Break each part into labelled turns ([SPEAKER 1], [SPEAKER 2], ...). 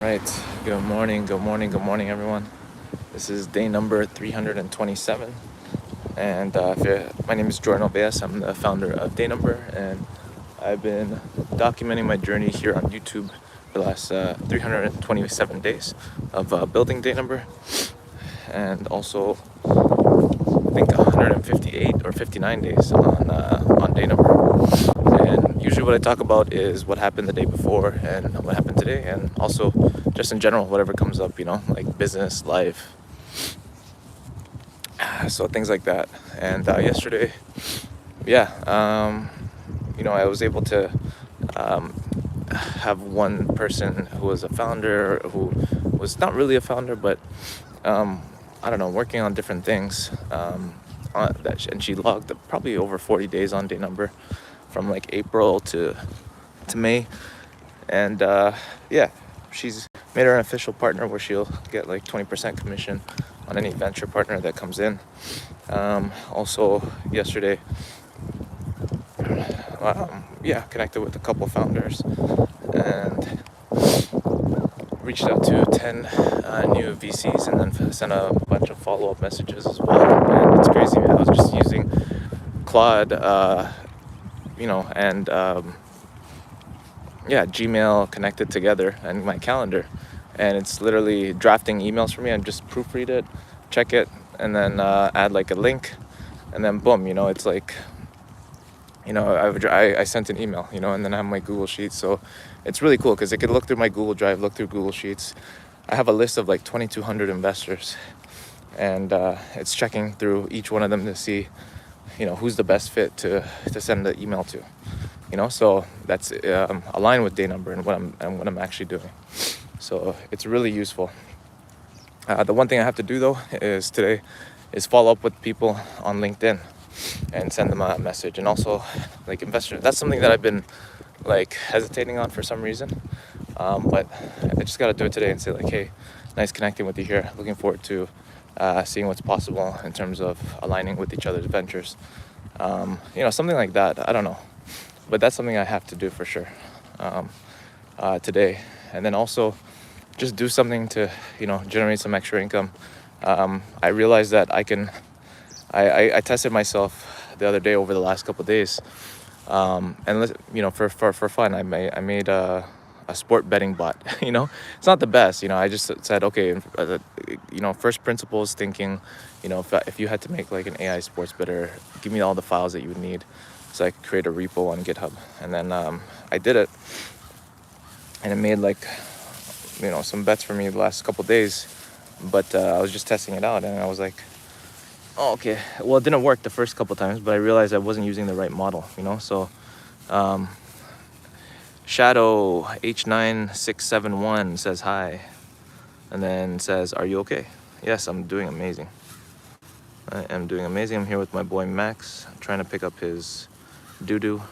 [SPEAKER 1] Right. Good morning. Good morning. Good morning, everyone. This is day number 327. And my name is Jordan Obeas. I'm the founder of dayNumber. And I've been documenting my journey here on YouTube for the last 327 days of building dayNumber. And also, I think 158 or 59 days on dayNumber. And usually what I talk about is what happened the day before and what happened today, and also just in general, whatever comes up, like business, life, so things like that. And yesterday, I was able to have one person who was a founder, who was not really a founder, but I don't know, working on different things. And she logged probably over 40 days on dayNumber from like April to May. And she's made her an official partner where she'll get like 20% commission on any venture partner that comes in. Also yesterday, connected with a couple founders and reached out to 10 new VCs, and then sent a bunch of follow-up messages as well. And it's crazy. I was just using Claude, and Gmail connected together and my calendar. And it's literally drafting emails for me. I just proofread it, check it, and then add like a link, and then boom, it's like, I sent an email, and then I have my Google Sheets. So it's really cool because it could look through my Google Drive, look through Google Sheets. I have a list of like 2,200 investors, and it's checking through each one of them to see, who's the best fit to send the email to. So that's aligned with dayNumber and what I'm actually doing. So it's really useful. The one thing I have to do though today is follow up with people on LinkedIn and send them a message, and also like investors. That's something that I've been like hesitating on for some reason, but I just got to do it today and say like, hey, nice connecting with you here. Looking forward to seeing what's possible in terms of aligning with each other's ventures. Something like that. I don't know. But that's something I have to do for sure today. And then also just do something to, generate some extra income. I realized that I tested myself the other day over the last couple of days. And, for fun, I made a sport betting bot. It's not the best. I just said, okay, first principles thinking, if you had to make like an AI sports bettor, give me all the files that you would need, so I could create a repo on GitHub. And then I did it, and it made like, some bets for me the last couple days. But I was just testing it out, and I was like, oh, okay. Well, it didn't work the first couple times, but I realized I wasn't using the right model, So Shadow H9671 says hi, and then says, are you okay? Yes, I'm doing amazing. I am doing amazing. I'm here with my boy Max, trying to pick up his doo-doo,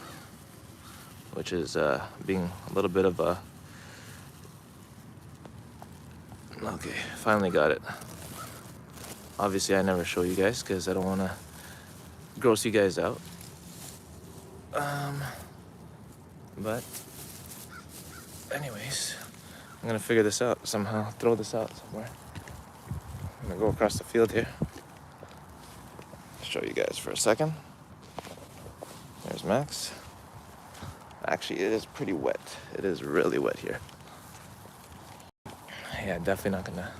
[SPEAKER 1] which is being a little bit of a... Okay, finally got it. Obviously, I never show you guys because I don't want to gross you guys out. But anyways, I'm going to figure this out somehow, throw this out somewhere. I'm going to go across the field here. Show you guys for a second. There's Max. Actually, it is pretty wet. It is really wet here. Yeah, definitely not gonna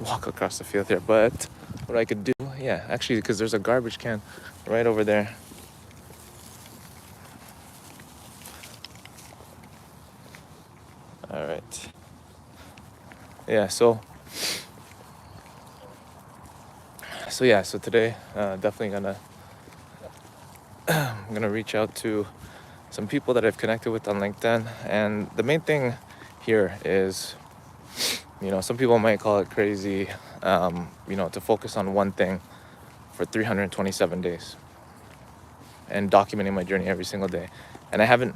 [SPEAKER 1] walk across the field here, but what I could do, actually, because there's a garbage can right over there. All right. Yeah, so today, definitely I'm gonna reach out to some people that I've connected with on LinkedIn. And the main thing here is, some people might call it crazy, to focus on one thing for 327 days and documenting my journey every single day. And I haven't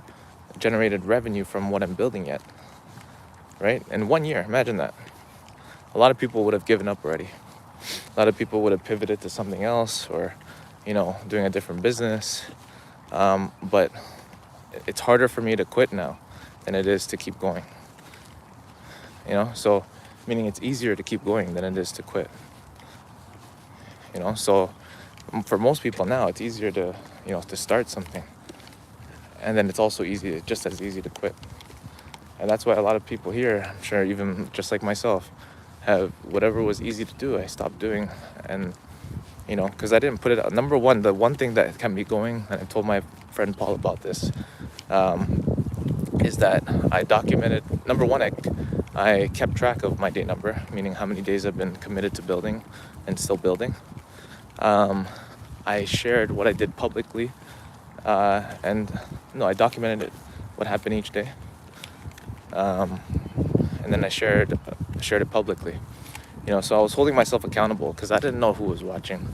[SPEAKER 1] generated revenue from what I'm building yet, right? In 1 year, imagine that. A lot of people would have given up already. A lot of people would have pivoted to something else, or, doing a different business. But it's harder for me to quit now than it is to keep going. you know, so meaning it's easier to keep going than it is to quit, you know. So for most people now, it's easier to, you know, to start something, and then it's also easy, just as easy to quit. And that's why a lot of people here, I'm sure even just like myself, have whatever was easy to do, I stopped doing. And, you know, because I didn't put it out. Number one, the one thing that kept me going, and I told my friend Paul about this, is that I documented, number one, I kept track of my date number, meaning how many days I've been committed to building and still building. I shared what I did publicly, and no, I documented it, what happened each day. And then I shared it publicly, you know. So I was holding myself accountable because I didn't know who was watching,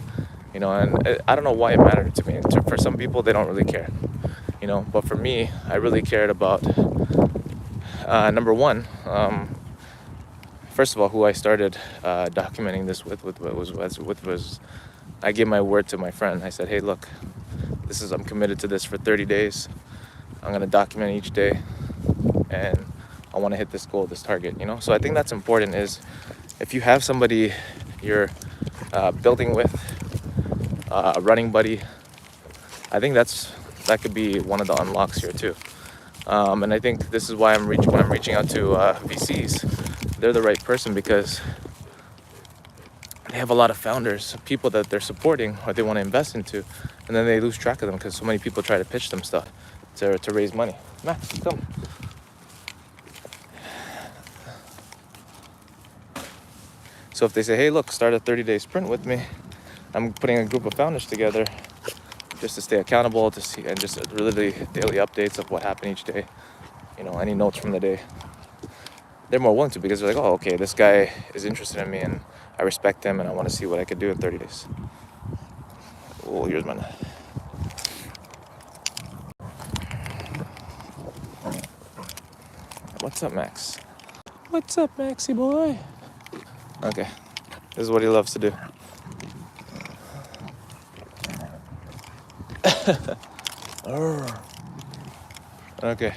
[SPEAKER 1] you know. And I don't know why it mattered to me. For some people, they don't really care, you know. But for me, I really cared about number one. First of all, who I started documenting this with was I gave my word to my friend. I said, hey, look, I'm committed to this for 30 days. I'm gonna document each day, and I want to hit this goal, this target, you know. So I think that's important, is if you have somebody you're building with, a running buddy, I think that could be one of the unlocks here too. And I think this is why when I'm reaching out to VCs, they're the right person, because they have a lot of founders, people that they're supporting or they want to invest into, and then they lose track of them because so many people try to pitch them stuff to raise money. Max, come. So if they say, hey, look, start a 30-day sprint with me, I'm putting a group of founders together just to stay accountable, to see, and just really daily updates of what happened each day, you know, any notes from the day. They're more willing to, because they're like, oh, okay, this guy is interested in me and I respect him and I want to see what I could do in 30 days. Oh, here's mine. What's up, Max? What's up, Maxie boy? Okay, this is what he loves to do. Okay.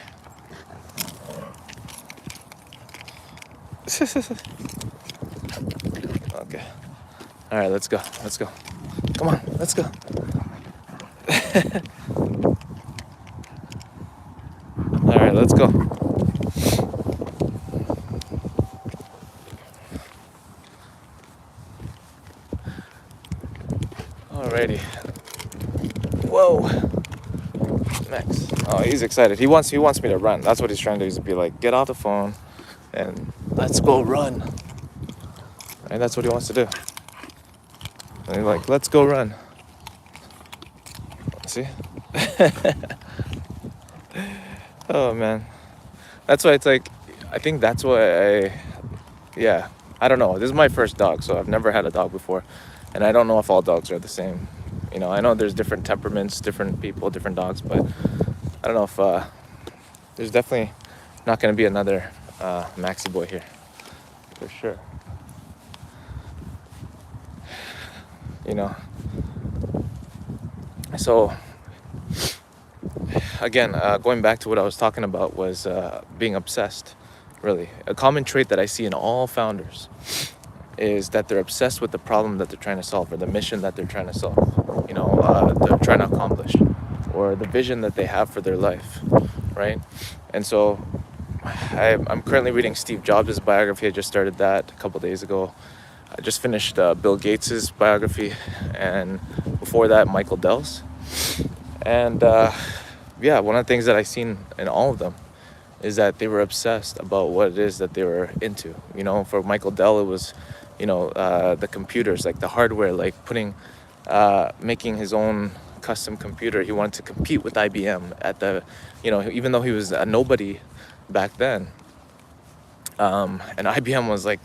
[SPEAKER 1] Okay. All right, let's go. Come on, let's go. All right, let's go. Alrighty. Whoa. Max. Oh, he's excited. He wants me to run. That's what he's trying to do. Is be like, get off the phone and let's go run. And that's what he wants to do. And he's like, let's go run. See? Oh man. That's why it's like, I think that's why I don't know. This is my first dog, so I've never had a dog before. And I don't know if all dogs are the same. You know, I know there's different temperaments, different people, different dogs, but I don't know if there's definitely not going to be another Maxi boy here, for sure. You know, so again, going back to what I was talking about was being obsessed. Really, a common trait that I see in all founders is that they're obsessed with the problem that they're trying to solve, or the mission that they're trying to solve, you know, they're trying to accomplish, or the vision that they have for their life, right? And so I'm currently reading Steve Jobs' biography. I just started that a couple days ago. I just finished Bill Gates' biography, and before that, Michael Dell's. And one of the things that I've seen in all of them is that they were obsessed about what it is that they were into. You know, for Michael Dell, it was, you know, the computers, like the hardware, like making his own custom computer. He wanted to compete with IBM at the, you know, even though he was a nobody back then. And IBM was like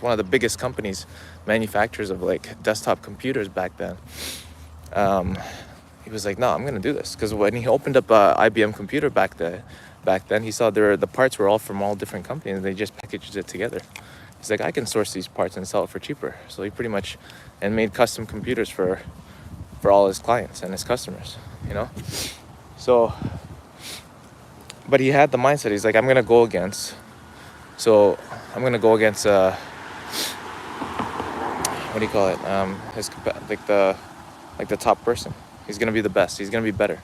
[SPEAKER 1] one of the biggest companies, manufacturers of like desktop computers back then. He was like, no, I'm gonna do this, because when he opened up a IBM computer back then, he saw the parts were all from all different companies, and they just packaged it together. He's like, I can source these parts and sell it for cheaper. So he pretty much made custom computers for all his clients and his customers, you know. So, but he had the mindset. He's like, I'm gonna go against. So I'm gonna go against what do you call it? His like the top person. He's gonna be the best. He's gonna be better.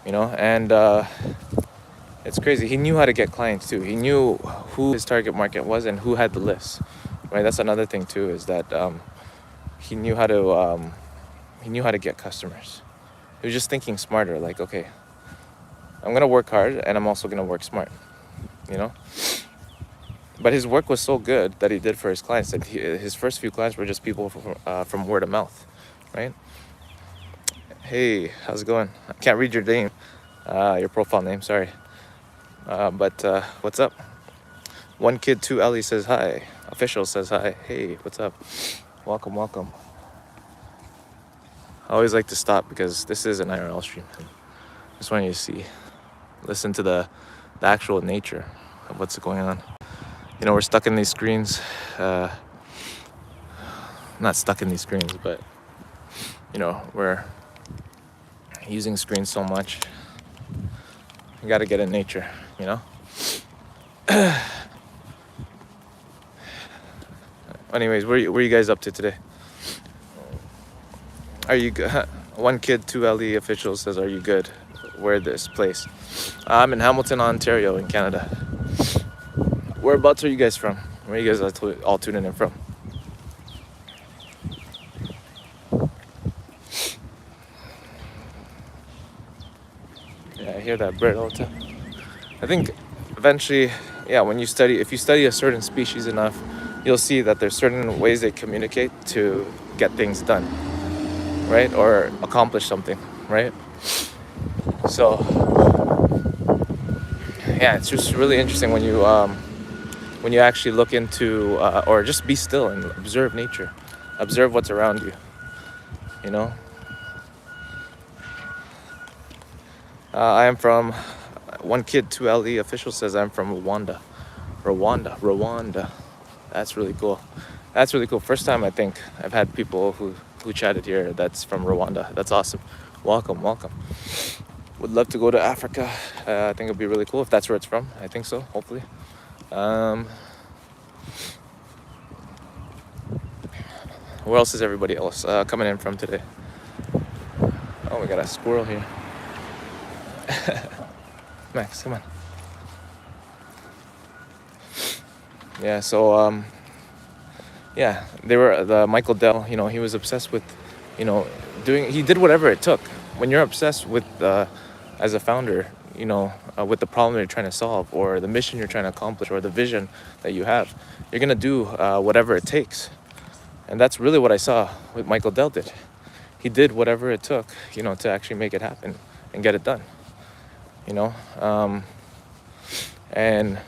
[SPEAKER 1] And it's crazy. He knew how to get clients too. He knew who his target market was and who had the list. Right. That's another thing too. Is that he knew how to get customers. He was just thinking smarter. Like, okay, I'm gonna work hard and I'm also gonna work smart. But his work was so good that he did for his clients that his first few clients were just people from word of mouth, right? Hey, how's it going? I can't read your name, your profile name, sorry. But what's up? One Kid 2 Ellie says hi. Official says hi. Hey, what's up? Welcome, welcome. I always like to stop because this is an IRL stream. Just want you to see, listen to the actual nature of what's going on. We're stuck in these screens. Not stuck in these screens, but we're using screens so much. You got to get in nature, Anyways, where are you guys up to today? Are you One Kid 2 LE official says, are you good? Where this place? I'm in Hamilton, Ontario, in Canada. Whereabouts are you guys from? Where are you guys all tuning in from? Yeah, I hear that bird all the time. I think eventually, when if you study a certain species enough, you'll see that there's certain ways they communicate to get things done, right? Or accomplish something, right? So, it's just really interesting when you actually look into, or just be still and observe nature, observe what's around you, I am from, One Kid 2 LE official says I'm from Rwanda. That's really cool. First time I think I've had people who chatted here that's from Rwanda. That's awesome. Welcome. Would love to go to Africa. I think it'd be really cool if that's where it's from. I think so, hopefully. Where else is everybody else coming in from today? Oh, we got a squirrel here. Max, come on. Yeah, so they were the Michael Dell. He was obsessed with, he did whatever it took. When you're obsessed with, as a founder, with the problem you're trying to solve, or the mission you're trying to accomplish, or the vision that you have, you're gonna do whatever it takes. And that's really what I saw with Michael Dell did. He did whatever it took, to actually make it happen and get it done. And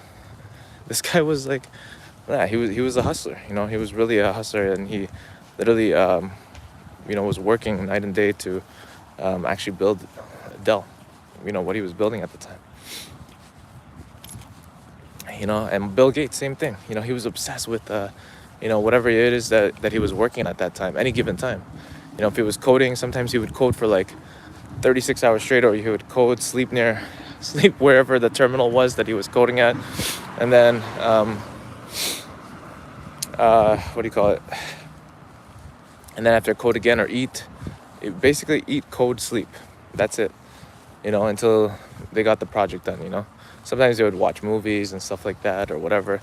[SPEAKER 1] this guy was like, he was a hustler. He was really a hustler, and he literally, was working night and day to actually build Dell. What he was building at the time. And Bill Gates, same thing. He was obsessed with, whatever it is that he was working at that time, any given time. If he was coding, sometimes he would code for like 36 hours straight, or he would sleep wherever the terminal was that he was coding at. And then, what do you call it? And then after code again or basically eat, code, sleep. That's it. Until they got the project done, Sometimes they would watch movies and stuff like that or whatever.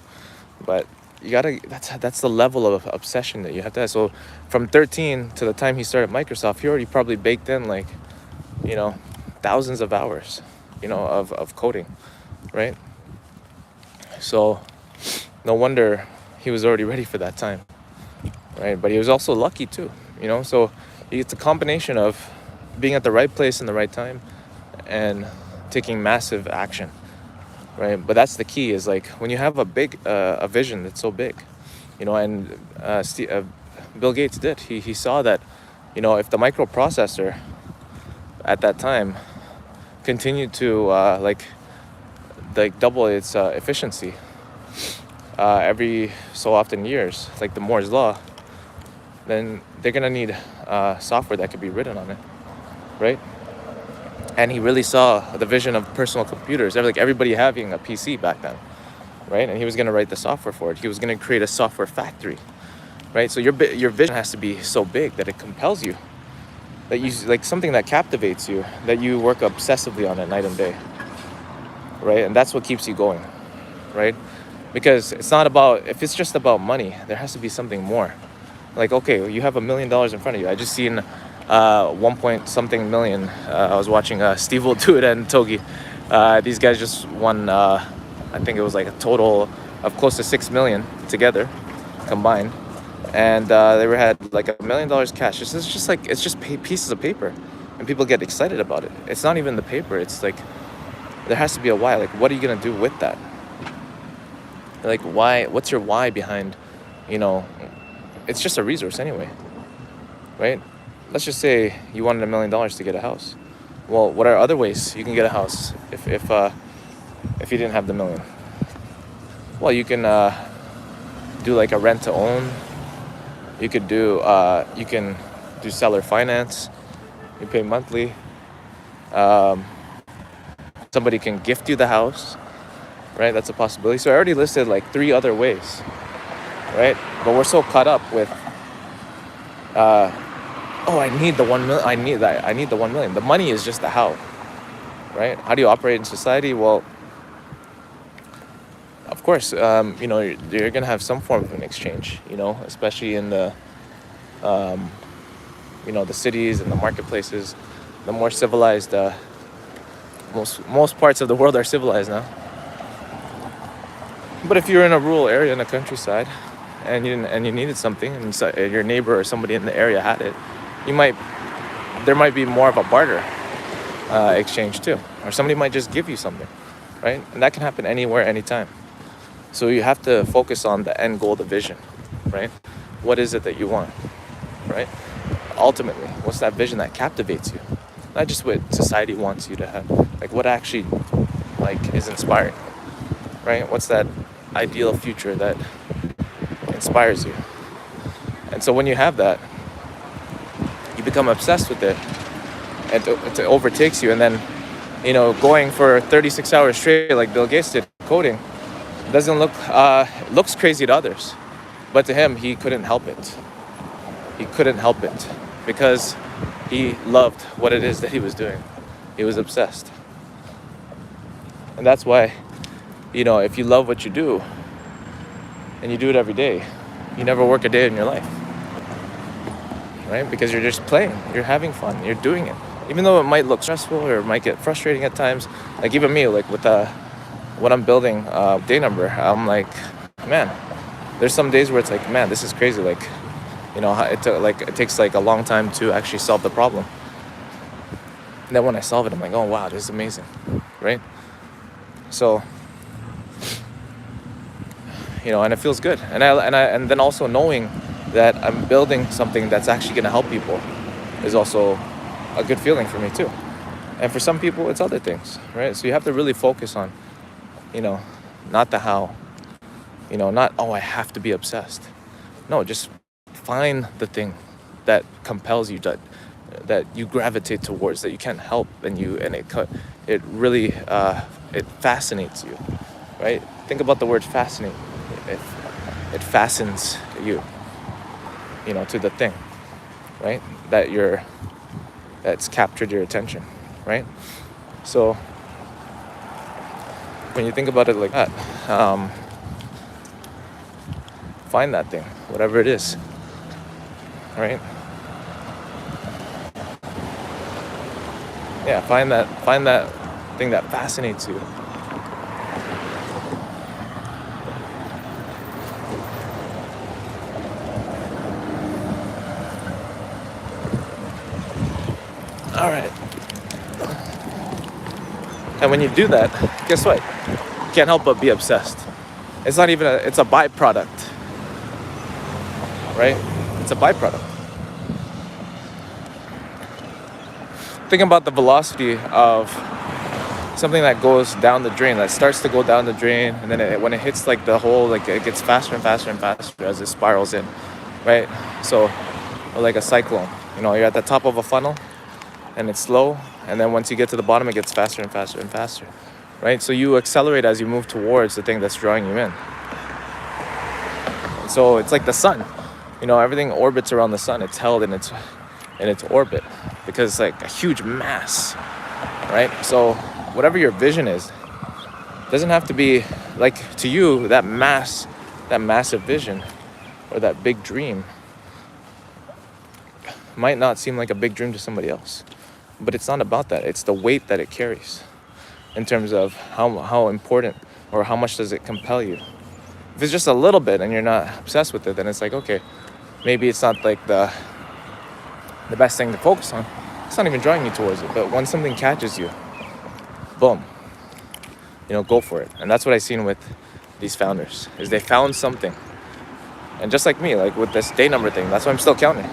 [SPEAKER 1] But that's the level of obsession that you have to have. So from 13 to the time he started Microsoft, he already probably baked in like, thousands of hours, of coding, right? So no wonder he was already ready for that time, right? But he was also lucky too, so it's a combination of being at the right place in the right time and taking massive action, right? But that's the key, is like when you have a vision that's so big, and Bill Gates did. He saw that, if the microprocessor at that time continued to like double its efficiency every so often years, like the Moore's law, then they're gonna need software that could be written on it, right? And he really saw the vision of personal computers, like everybody having a PC back then, right? And he was going to write the software for it. He was going to create a software factory, right? So your vision has to be so big that it compels you, that you like something that captivates you, that you work obsessively on it night and day, right? And that's what keeps you going, right? Because it's not about, if it's just about money, there has to be something more. Like, okay, you have $1 million in front of you. I just seen 1 point something million. I was watching Steve will do it and Togi. These guys just won, I think it was like a total of close to 6 million together, combined. And they had like $1 million cash. It's just like, it's just pieces of paper. And people get excited about it. It's not even the paper. It's like, there has to be a why. Like, what are you going to do with that? Like, why? What's your why behind, it's just a resource anyway, right? Let's just say you wanted $1 million to get a house. Well, what are other ways you can get a house if you didn't have the million? Well, you can do like a rent to own. You can do seller finance. You pay monthly. Somebody can gift you the house, right? That's a possibility. So I already listed like 3 other ways, right? But we're so caught up with, I need the 1 million. I need that. I need the 1 million. The money is just the how, right? How do you operate in society? Well, of course, you're gonna have some form of an exchange, especially in the, the cities and the marketplaces. The more civilized, most parts of the world are civilized now. But if you're in a rural area in the countryside, and you needed something, and so your neighbor or somebody in the area had it, there might be more of a barter exchange too, or somebody might just give you something, right? And that can happen anywhere, anytime. So you have to focus on the end goal, the vision, right? What is it that you want, right? Ultimately, what's that vision that captivates you? Not just what society wants you to have, like what actually is inspiring, right? What's that ideal future that inspires you? And so when you have that, you become obsessed with it, and it overtakes you. And then, going for 36 hours straight, like Bill Gates did, coding, doesn't looks crazy to others, but to him, he couldn't help it. He couldn't help it because he loved what it is that he was doing. He was obsessed. And that's why, if you love what you do and you do it every day, you never work a day in your life, right? Because you're just playing, you're having fun, you're doing it. Even though it might look stressful or it might get frustrating at times, like even me, like with what I'm building, dayNumber, I'm like, man, there's some days where it's like, man, this is crazy. Like, it takes like a long time to actually solve the problem. And then when I solve it, I'm like, oh wow, this is amazing, right? So, and it feels good. And then also knowing that I'm building something that's actually going to help people is also a good feeling for me too. And for some people, it's other things, right? So you have to really focus on, not the how, not, I have to be obsessed. No, just find the thing that compels you, that you gravitate towards, that you can't help, and it really it fascinates you, right? Think about the word fascinate. It fastens you, to the thing, right? That's captured your attention, right? So when you think about it like that, find that thing, whatever it is, right? Yeah, find that thing that fascinates you. All right. And when you do that, guess what? You can't help but be obsessed. It's not even it's a byproduct, right? It's a byproduct. Think about the velocity of something that goes down the drain, that starts to go down the drain, and then when it hits like the hole, like it gets faster and faster and faster as it spirals in, right? So, or like a cyclone, you're at the top of a funnel, and it's slow, and then once you get to the bottom, it gets faster and faster and faster, right? So you accelerate as you move towards the thing that's drawing you in. So it's like the sun, everything orbits around the sun. It's held in its orbit because it's like a huge mass, right? So whatever your vision is, doesn't have to be like, to you, that massive vision or that big dream might not seem like a big dream to somebody else, but it's not about that. It's the weight that it carries in terms of how important or how much does it compel you. If it's just a little bit and you're not obsessed with it, then it's like, okay, maybe it's not like the best thing to focus on. It's not even drawing you towards it. But when something catches you, boom, go for it. And that's what I've seen with these founders, is they found something. And just like me, like with this dayNumber thing, that's why I'm still counting.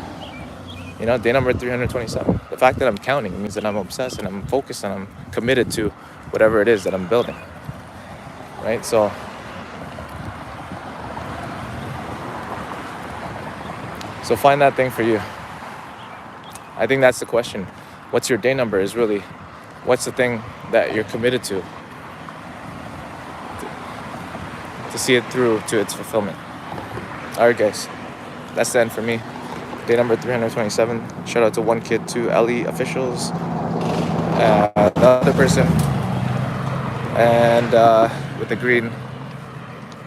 [SPEAKER 1] DayNumber 327. The fact that I'm counting means that I'm obsessed and I'm focused and I'm committed to whatever it is that I'm building, right? So find that thing for you. I think that's the question. What's your dayNumber is really, what's the thing that you're committed to see it through to its fulfillment. All right, guys, that's the end for me. dayNumber 327. Shout out to One Kid, 2 LE officials, the other person, and with the green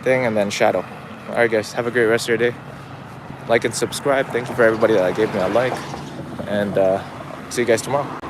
[SPEAKER 1] thing, and then Shadow. All right, guys, have a great rest of your day. Like and subscribe. Thank you for everybody that gave me a like, and see you guys tomorrow.